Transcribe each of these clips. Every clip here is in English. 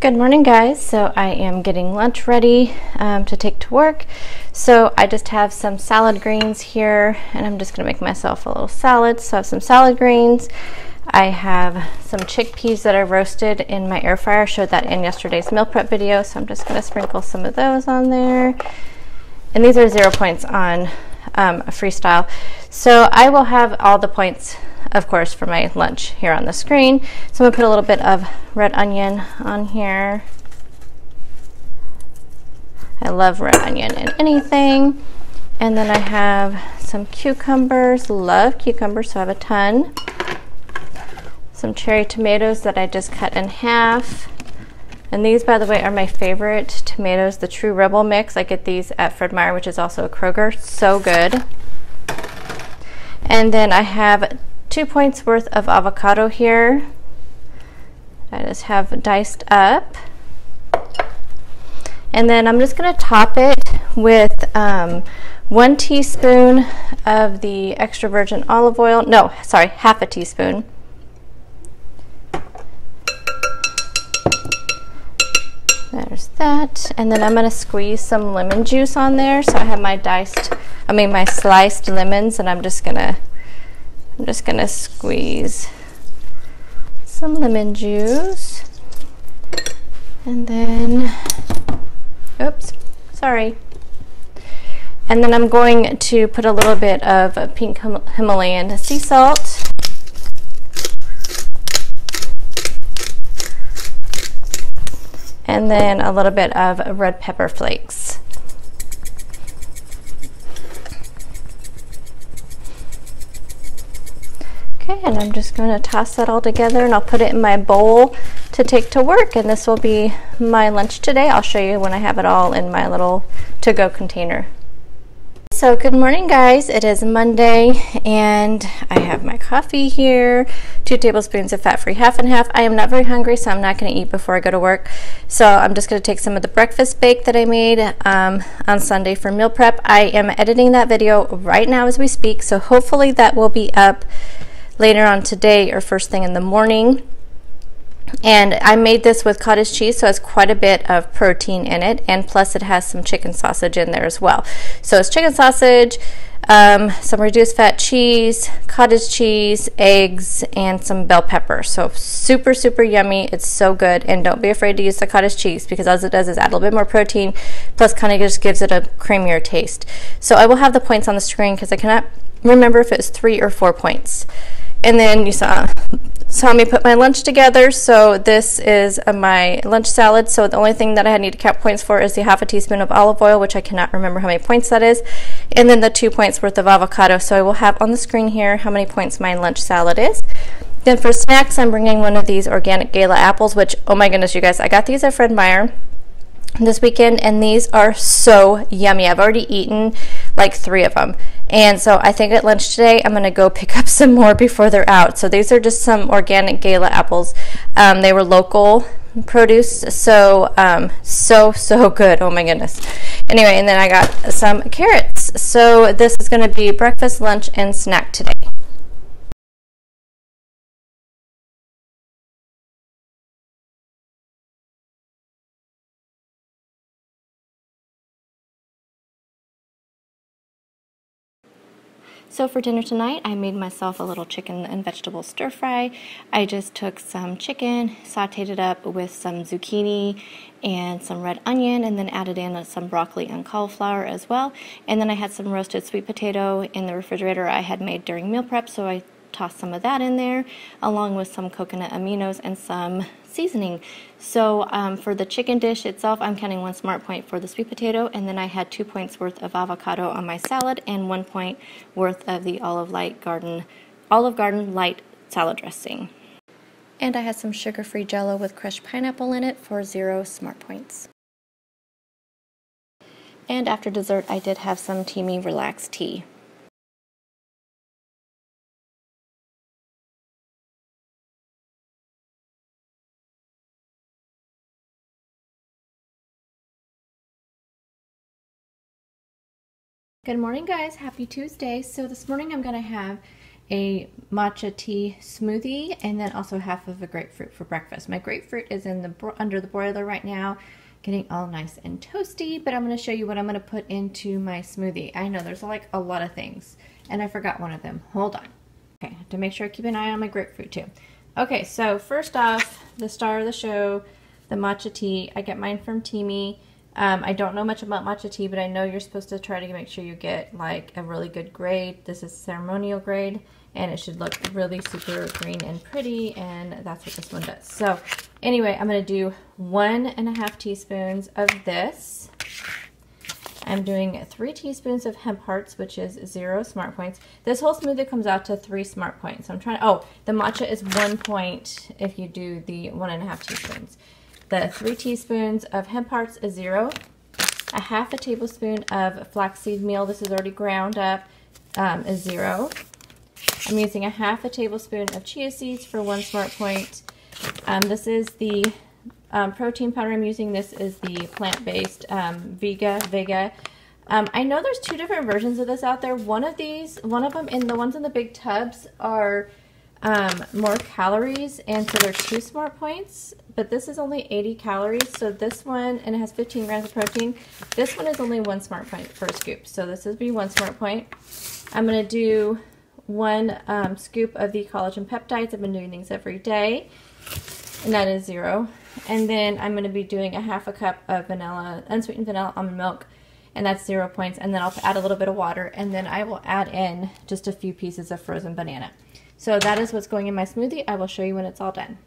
Good morning, guys. So I am getting lunch ready to take to work. So I just have some salad greens here, and I'm just going to make myself a little salad. So I have some salad greens. I have some chickpeas that I roasted in my air fryer. I showed that in yesterday's meal prep video. So I'm just going to sprinkle some of those on there. And these are 0 points on a freestyle. So I will have all the points, of course, for my lunch here on the screen. So I'm gonna put a little bit of red onion on here. I love red onion in anything. And then I have some cucumbers, love cucumbers, so I have a ton. Some cherry tomatoes that I just cut in half. And these, by the way, are my favorite tomatoes, the True Rebel mix. I get these at Fred Meyer, which is also a Kroger. So good. And then I have 2 points worth of avocado here. I just have diced up. And then I'm just going to top it with 1 teaspoon of the extra virgin olive oil. No, sorry, half a teaspoon. There's that. And then I'm going to squeeze some lemon juice on there. So I have my my sliced lemons, and I'm just gonna squeeze some lemon juice. And then, oops, sorry. And then I'm going to put a little bit of pink Himalayan sea salt. And then a little bit of red pepper flakes. Okay, and I'm just going to toss that all together, and I'll put it in my bowl to take to work, and this will be my lunch today. I'll show you when I have it all in my little to-go container. So good morning, guys. It is Monday, and I have my coffee here, 2 tablespoons of fat-free half and half. I am not very hungry, so I'm not going to eat before I go to work. So I'm just going to take some of the breakfast bake that I made on Sunday for meal prep. I am editing that video right now as we speak, so hopefully that will be up later on today or first thing in the morning. And I made this with cottage cheese, so it has quite a bit of protein in it, and plus it has some chicken sausage in there as well. So it's chicken sausage, some reduced fat cheese, cottage cheese, eggs, and some bell pepper. So super, super yummy. It's so good, and don't be afraid to use the cottage cheese, because all it does is add a little bit more protein, plus kind of just gives it a creamier taste. So I will have the points on the screen because I cannot remember if it was 3 or 4 points. And then you saw me put my lunch together. So this is my lunch salad. So the only thing that I need to count points for is the half a teaspoon of olive oil, which I cannot remember how many points that is. And then the 2 points worth of avocado. So I will have on the screen here how many points my lunch salad is. Then for snacks, I'm bringing one of these organic Gala apples, which, oh my goodness, you guys, I got these at Fred Meyer this weekend, and these are so yummy. I've already eaten like 3 of them, and so I think at lunch today I'm gonna go pick up some more before they're out. So these are just some organic Gala apples. They were local produce, so so good. Oh my goodness. Anyway, and then I got some carrots. So this is gonna be breakfast, lunch, and snack today. So for dinner tonight, I made myself a little chicken and vegetable stir fry. I just took some chicken, sauteed it up with some zucchini and some red onion, and then added in some broccoli and cauliflower as well. And then I had some roasted sweet potato in the refrigerator I had made during meal prep, so I tossed some of that in there, along with some coconut aminos and some seasoning. So for the chicken dish itself, I'm counting 1 smart point for the sweet potato, and then I had 2 points worth of avocado on my salad and 1 point worth of the Olive Garden light salad dressing. And I had some sugar-free Jell-O with crushed pineapple in it for 0 smart points. And after dessert, I did have some Teamy Relax tea. Good morning, guys. Happy Tuesday. So this morning I'm going to have a matcha tea smoothie, and then also half of a grapefruit for breakfast. My grapefruit is in the under the broiler right now, getting all nice and toasty, but I'm going to show you what I'm going to put into my smoothie. I know there's like a lot of things, and I forgot one of them. Hold on. Okay, I have to make sure I keep an eye on my grapefruit too. Okay, so first off, the star of the show, the matcha tea. I get mine from Teamy. I don't know much about matcha tea, but I know you're supposed to try to make sure you get like a really good grade. This is ceremonial grade, and it should look really super green and pretty, and that's what this one does. So anyway, I'm going to do 1.5 teaspoons of this. I'm doing 3 teaspoons of hemp hearts, which is 0 smart points. This whole smoothie comes out to 3 smart points. So I'm trying to, oh, the matcha is 1 point if you do the 1.5 teaspoons. The 3 teaspoons of hemp hearts is 0. A half a tablespoon of flaxseed meal, this is already ground up, is 0. I'm using a half a tablespoon of chia seeds for 1 smart point. This is the protein powder I'm using. This is the plant-based Vega. I know there's 2 different versions of this out there. One of them in the ones in the big tubs are more calories, and so they're 2 smart points, but this is only 80 calories. So this one, and it has 15 grams of protein. This one is only 1 smart point per scoop. So this would be 1 smart point. I'm going to do 1 scoop of the collagen peptides. I've been doing these every day, and that is 0. And then I'm going to be doing a half a cup of vanilla, unsweetened vanilla almond milk, and that's 0 points. And then I'll add a little bit of water, and then I will add in just a few pieces of frozen banana. So that is what's going in my smoothie. I will show you when it's all done.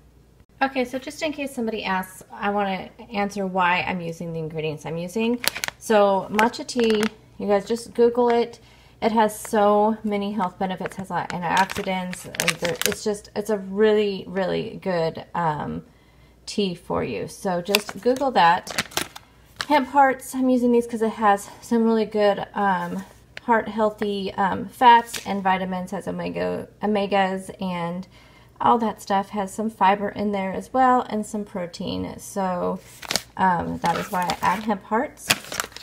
Okay, so just in case somebody asks, I want to answer why I'm using the ingredients I'm using. So matcha tea, you guys just Google it. It has so many health benefits. It has a lot of antioxidants. It's a really, really good tea for you. So just Google that. Hemp hearts, I'm using these because it has some really good heart healthy fats and vitamins, has omegas and all that stuff, has some fiber in there as well, and some protein. So that is why I add hemp hearts.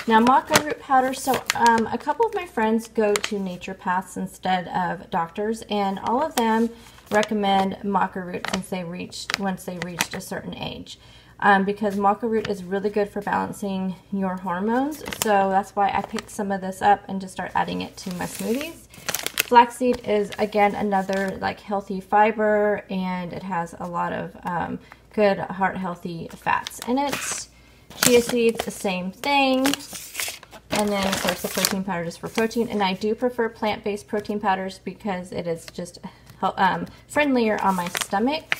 Now maca root powder, so a couple of my friends go to naturopaths instead of doctors, and all of them recommend maca root once they reached a certain age. Because maca root is really good for balancing your hormones. So that's why I picked some of this up and just start adding it to my smoothies. Flaxseed is, again, another like healthy fiber, and it has a lot of good heart healthy fats in it. Chia seeds, the same thing. And then, of course, the protein powder just for protein. And I do prefer plant-based protein powders because it is just friendlier on my stomach.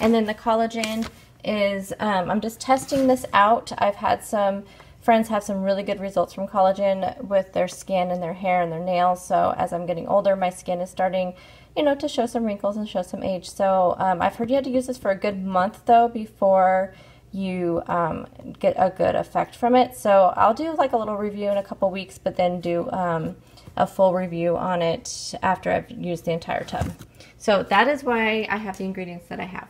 And then the collagen is, I'm just testing this out. I've had some friends have some really good results from collagen with their skin and their hair and their nails. So as I'm getting older, my skin is starting, to show some wrinkles and show some age. So I've heard you have to use this for a good month though before you get a good effect from it. So I'll do like a little review in a couple weeks, but then do a full review on it after I've used the entire tub. So that is why I have the ingredients that I have.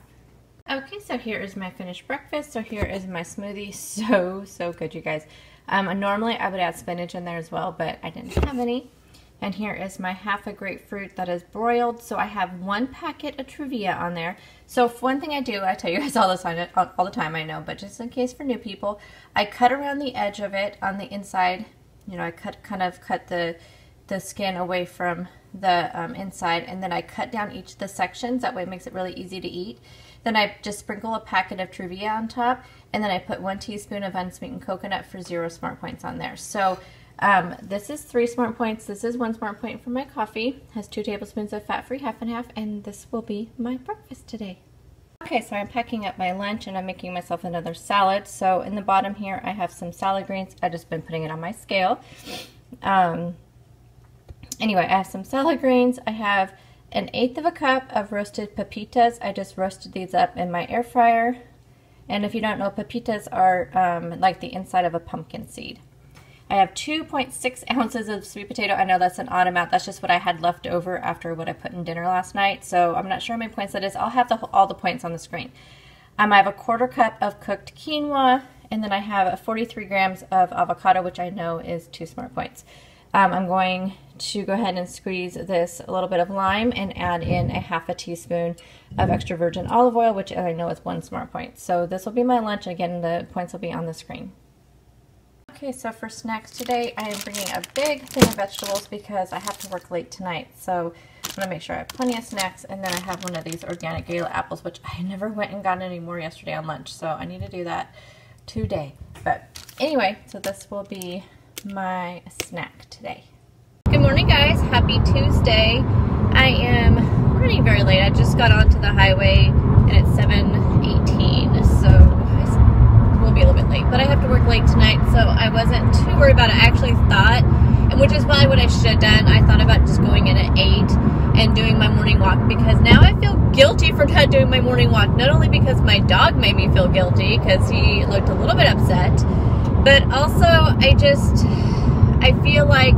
Okay, so here is my finished breakfast. So here is my smoothie. So good, you guys. Normally I would add spinach in there as well, but I didn't have any. And here is my half a grapefruit that is broiled. So I have 1 packet of Truvia on there. So one thing I do, I tell you guys all this all the time, I know, but just in case for new people, I cut around the edge of it on the inside. I kind of cut the skin away from the inside, and then I cut down each of the sections. That way it makes it really easy to eat. Then I just sprinkle a packet of Truvia on top, and then I put 1 teaspoon of unsweetened coconut for 0 smart points on there. So this is 3 smart points. This is 1 smart point for my coffee. Has 2 tablespoons of fat-free half and half, and this will be my breakfast today. Okay, so I'm packing up my lunch, and I'm making myself another salad. So in the bottom here, I have some salad greens. I've just been putting it on my scale. Anyway, I have some salad greens. I have 1/8 of a cup of roasted pepitas. I just roasted these up in my air fryer. And if you don't know, pepitas are like the inside of a pumpkin seed. I have 2.6 ounces of sweet potato. I know that's an odd amount. That's just what I had left over after what I put in dinner last night. So I'm not sure how many points that is. I'll have all the points on the screen. I have a 1/4 cup of cooked quinoa. And then I have 43 grams of avocado, which I know is 2 smart points. I'm going to go ahead and squeeze this a little bit of lime and add in a half a teaspoon of extra virgin olive oil, which I know is 1 smart point. So this will be my lunch. Again, the points will be on the screen. Okay, so for snacks today, I am bringing a big thing of vegetables because I have to work late tonight. So I'm going to make sure I have plenty of snacks, and then I have one of these organic gala apples, which I never went and got any more yesterday on lunch. So I need to do that today. But anyway, so this will be my snack today. Good morning, guys. Happy Tuesday. I am running very late. I just got onto the highway and it's 7:18, so I will be a little bit late. But I have to work late tonight, so I wasn't too worried about it. I actually thought, and which is probably what I should have done, I thought about just going in at 8 and doing my morning walk, because now I feel guilty for not doing my morning walk. Not only because my dog made me feel guilty because he looked a little bit upset, but also I feel like,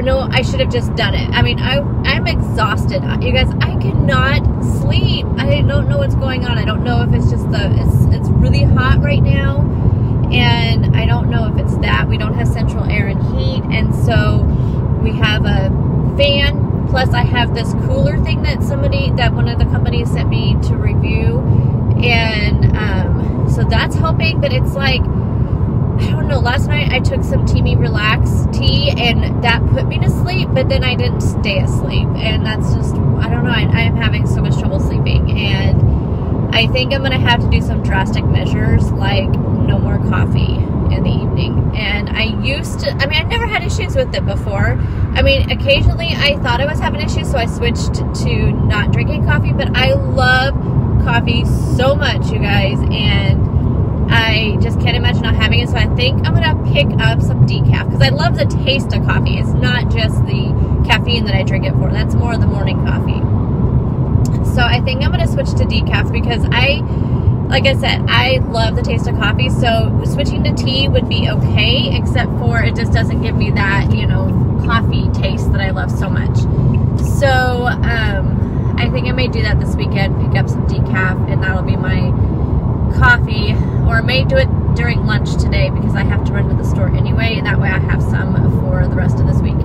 no, I should have just done it. I mean, I'm exhausted. You guys, I cannot sleep. I don't know what's going on. I don't know if it's just it's really hot right now, and I don't know if it's that. We don't have central air and heat, and so we have a fan, plus I have this cooler thing that one of the companies sent me to review, and so that's helping, but it's like, I don't know, last night I took some Teamy Relax tea and that put me to sleep, but then I didn't stay asleep, and that's just, I don't know, I am having so much trouble sleeping, and I think I'm going to have to do some drastic measures, like no more coffee in the evening. And I never had issues with it before. I mean, occasionally I thought I was having issues, so I switched to not drinking coffee, but I love coffee so much, you guys, and I just can't imagine not having it. So I think I'm going to pick up some decaf, because I love the taste of coffee. It's not just the caffeine that I drink it for. That's more the morning coffee. So I think I'm going to switch to decaf, because like I said, I love the taste of coffee. So switching to tea would be okay, except for it just doesn't give me that, coffee taste that I love so much. So I think I may do that this weekend, pick up some decaf, and that'll be my coffee, or I may do it during lunch today because I have to run to the store anyway, and that way I have some for the rest of this week.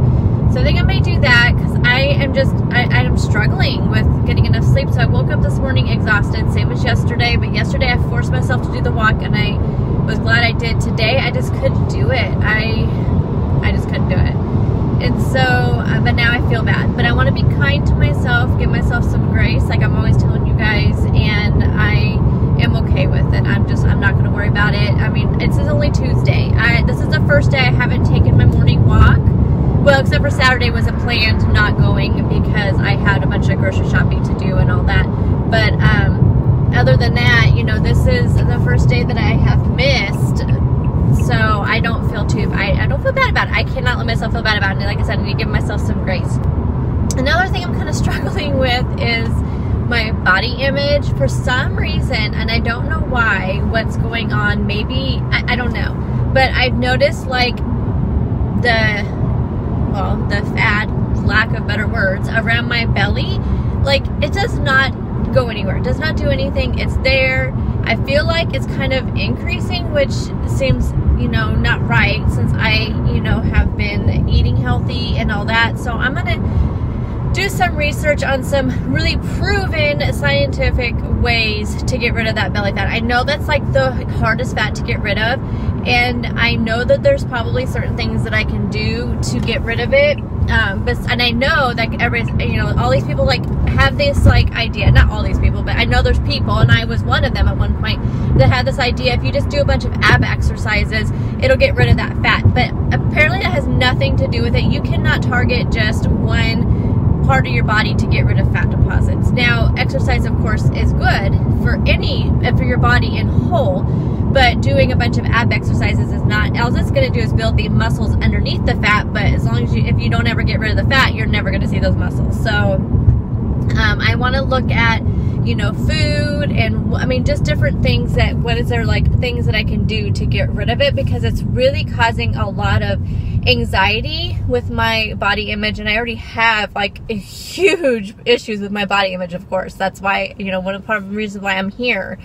So I think I may do that, because I am struggling with getting enough sleep. So I woke up this morning exhausted, same as yesterday, but yesterday I forced myself to do the walk, and I was glad I did. Today I just couldn't do it. I just couldn't do it. And so, but now I feel bad. But I want to be kind to myself, give myself some grace, like I'm always telling you guys, and I am okay with it. I'm not going to worry about it. I mean, this is only Tuesday. This is the first day I haven't taken my morning walk. Well, except for Saturday was a planned not going because I had a bunch of grocery shopping to do and all that. But other than that, this is the first day that I have missed. So I don't feel I don't feel bad about it. I cannot let myself feel bad about it. Like I said, I need to give myself some grace. Another thing I'm kind of struggling with is my body image for some reason, and I don't know why, what's going on. Maybe, I don't know, but I've noticed like the fat, lack of better words, around my belly, like it does not go anywhere. It does not do anything. It's there. I feel like it's kind of increasing, which seems, not right, since I, have been eating healthy and all that. So I'm going to do some research on some really proven scientific ways to get rid of that belly fat. I know that's like the hardest fat to get rid of, and I know that there's probably certain things that I can do to get rid of it. And I know that everybody, all these people like have this like idea, not all these people, but I know there's people, and I was one of them at one point, that had this idea, if you just do a bunch of ab exercises, it'll get rid of that fat. But apparently that has nothing to do with it. You cannot target just one part of your body to get rid of fat deposits. Now, exercise, of course, is good for your body in whole, but doing a bunch of ab exercises is not. All it's going to do is build the muscles underneath the fat, but as long as if you don't ever get rid of the fat, you're never going to see those muscles. So I want to look at, food, and just different things that, things that I can do to get rid of it, because it's really causing a lot of anxiety with my body image, and I already have like huge issues with my body image, of course. That's why, one of the reasons why I'm here.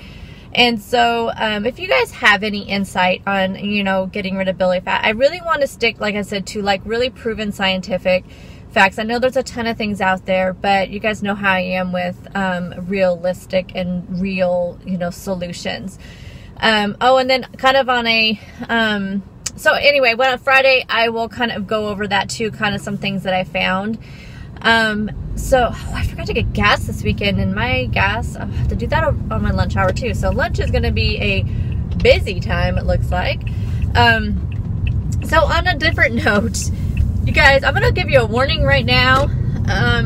And so if you guys have any insight on, you know, getting rid of belly fat, I really want to stick, like I said, to like really proven scientific facts. I know there's a ton of things out there, but you guys know how I am with realistic and real, you know, solutions. Oh, and then kind of on a, so anyway, on Friday, I will kind of go over that too, kind of some things that I found. So I forgot to get gas this weekend, and my gas, I'll have to do that on my lunch hour too. So lunch is going to be a busy time, it looks like. So on a different note, you guys, I'm going to give you a warning right now,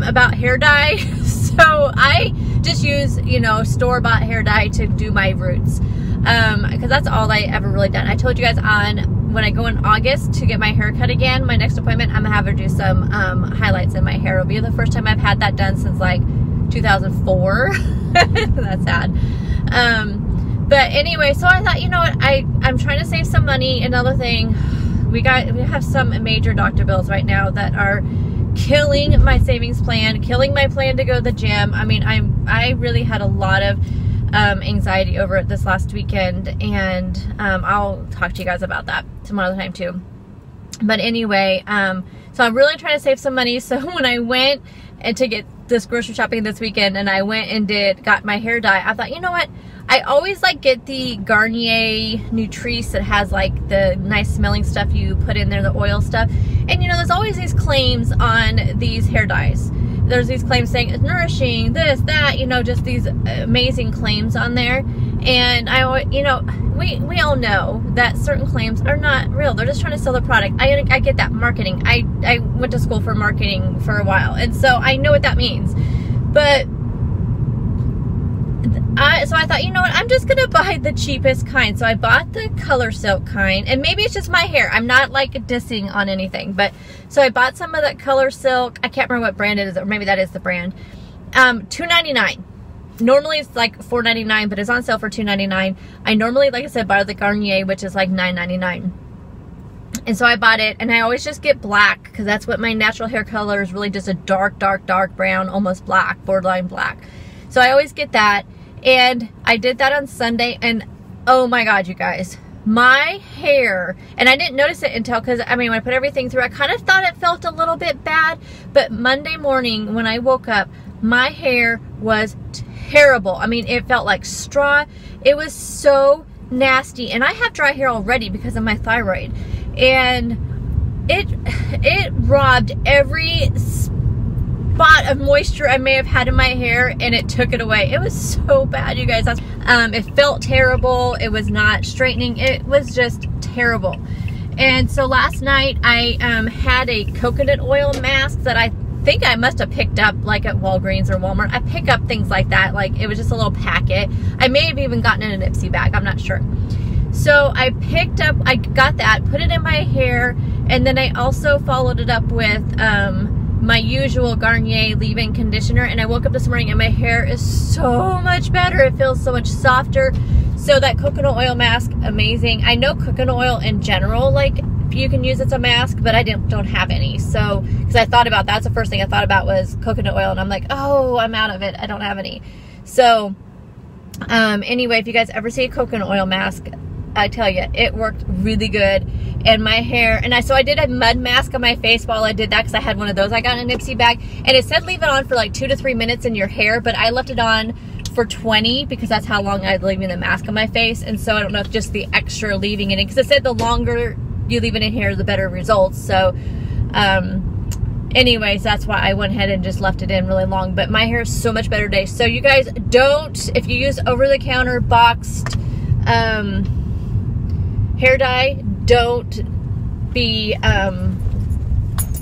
about hair dye. So I just use, you know, store-bought hair dye to do my roots. Because that's all I ever really done. I told you guys when I go in August to get my hair cut again, my next appointment, I'm gonna have her do some highlights in my hair. It'll be the first time I've had that done since like 2004. That's sad. But anyway, so I thought, you know what, I'm trying to save some money. Another thing, we have some major doctor bills right now that are killing my savings plan, killing my plan to go to the gym. I mean, I really had a lot of anxiety over it this last weekend, and I'll talk to you guys about that some other time too. But anyway, so I'm really trying to save some money. So when I went to get this grocery shopping this weekend, and I went and got my hair dye, I thought, you know what, I always like get the Garnier Nutrice that has like the nice smelling stuff you put in there, the oil stuff. And you know, there's always these claims on these hair dyes. There's these claims saying it's nourishing, this, that, you know, just these amazing claims on there. And you know, we all know that certain claims are not real. They're just trying to sell the product. I get that, marketing. I went to school for marketing for a while, and so I know what that means. But so I thought, you know what, I'm just gonna buy the cheapest kind. So I bought the Color Silk kind, and maybe it's just my hair. I'm not like dissing on anything, but so I bought some of that Color Silk. I can't remember what brand it is, or maybe that is the brand. $2.99. Normally it's like $4.99, but it's on sale for $2.99. I normally, like I said, buy the Garnier, which is like $9.99. And so I bought it, and I always just get black because that's what my natural hair color is, really just a dark, dark, dark brown, almost black, borderline black. So I always get that. And I did that on Sunday, and oh my God, you guys, my hair, and I didn't notice it until, because I mean, when I put everything through, I kind of thought it felt a little bit bad, but Monday morning when I woke up, my hair was terrible. I mean, it felt like straw. It was so nasty, and I have dry hair already because of my thyroid, and it robbed every spot of moisture I may have had in my hair, and it took it away. It was so bad, you guys. It felt terrible. It was not straightening. It was just terrible. And so last night I had a coconut oil mask that I think I must have picked up like at Walgreens or Walmart. I pick up things like that. Like, it was just a little packet. I may have even gotten it in an Ipsy bag. I'm not sure. So I got that, put it in my hair, and then I also followed it up with my usual Garnier leave-in conditioner, and I woke up this morning and my hair is so much better. It feels so much softer. So that coconut oil mask, amazing. I know coconut oil in general, like, you can use it as a mask, but I don't have any. So, because I thought about, that's the first thing I thought about was coconut oil, and I'm like, oh, I'm out of it. I don't have any. So, anyway, if you guys ever see a coconut oil mask, I tell you, it worked really good. And my hair, and so I did a mud mask on my face while I did that, because I had one of those I got in an Ipsy bag, and it said leave it on for like 2 to 3 minutes in your hair, but I left it on for 20 because that's how long I'd leave the mask on my face. And so I don't know if just the extra leaving it in, because it said the longer you leave it in here, the better results. So anyways, that's why I went ahead and just left it in really long. But my hair is so much better today. So you guys, don't, if you use over-the-counter boxed hair dye, don't be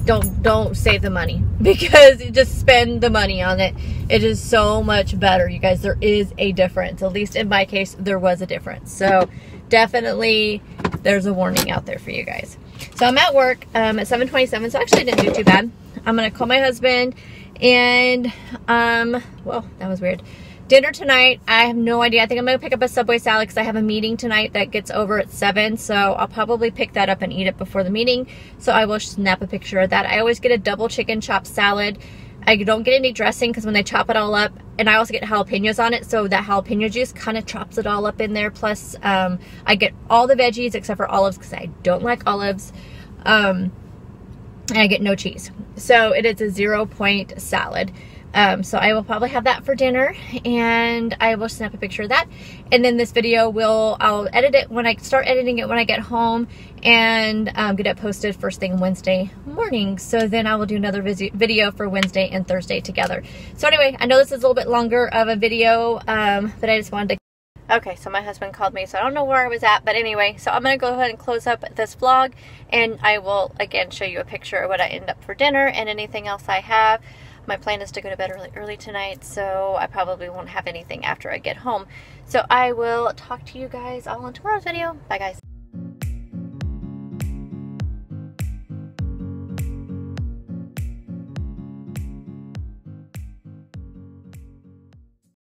don't save the money, because you just spend the money on it. It is so much better, you guys. There is a difference. At least in my case, there was a difference. So definitely there's a warning out there for you guys. So I'm at work at 7:27, so actually I didn't do too bad. I'm gonna call my husband, and well, that was weird. Dinner tonight, I have no idea. I think I'm gonna pick up a Subway salad because I have a meeting tonight that gets over at 7, so I'll probably pick that up and eat it before the meeting. So I will snap a picture of that. I always get a double chicken chopped salad I don't get any dressing because when they chop it all up, and I also get jalapenos on it, so that jalapeno juice kind of chops it all up in there. Plus, I get all the veggies except for olives because I don't like olives. And I get no cheese. So it is a 0-point salad. So I will probably have that for dinner, and I will snap a picture of that. And then this video I'll edit it when I start editing it when I get home, and get it posted first thing Wednesday morning. So then I will do another video for Wednesday and Thursday together. So anyway, I know this is a little bit longer of a video, but I just wanted to. Okay, so my husband called me, so I don't know where I was at, but anyway, so I'm going to go ahead and close up this vlog, and I will again show you a picture of what I end up for dinner and anything else I have. My plan is to go to bed really early tonight, so I probably won't have anything after I get home. So I will talk to you guys all in tomorrow's video. Bye, guys.